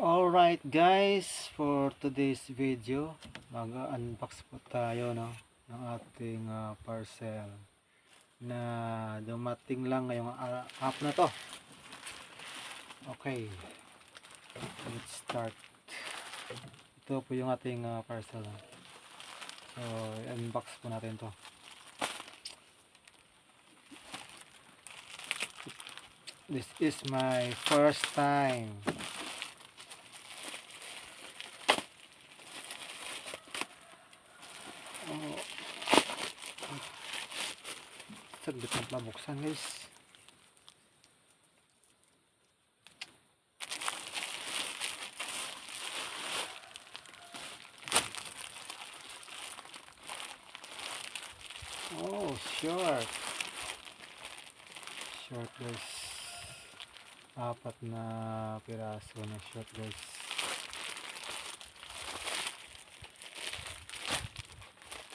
Alright guys, for today's video mag-unbox po tayo ng ating parcel na dumating lang ngayong app na to. Okay, let's start. Ito po yung ating parcel. So unbox po natin to. This is my first time. Saglit na mabuksan guys. Oh, short guys. 4 na piraso na short guys.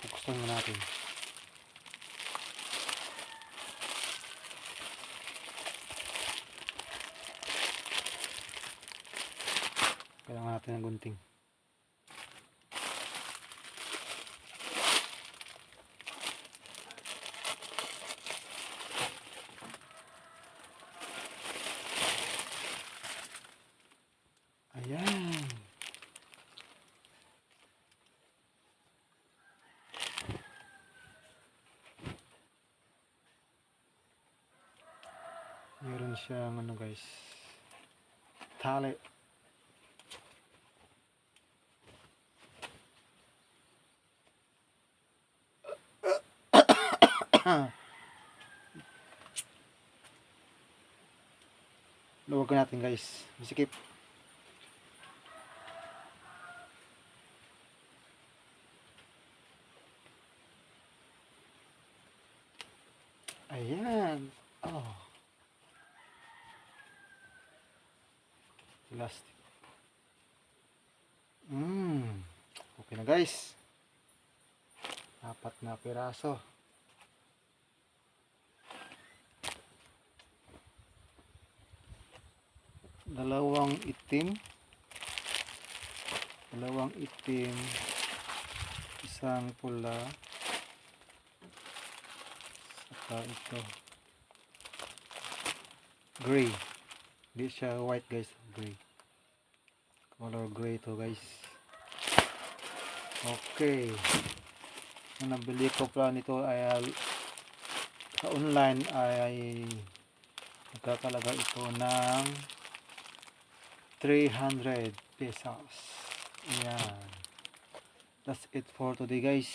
Buksan mo natin. Kailangan natin ng gunting. Ayan. Meron siyang ano guys, tali. Luwag ko natin guys, masikip. Ayan. Oh, plastic. Okay na guys, 4 na piraso. Dalawang itim, isang pula, saka ito gray. Hindi siya white guys, gray, color gray to guys. Okay, ang nabili ko pala nito ay sa online ay nagkakalaga ito ng 300 pesos. Ayan. That's it for today guys.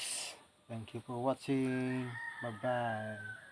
Thank you for watching. Bye bye.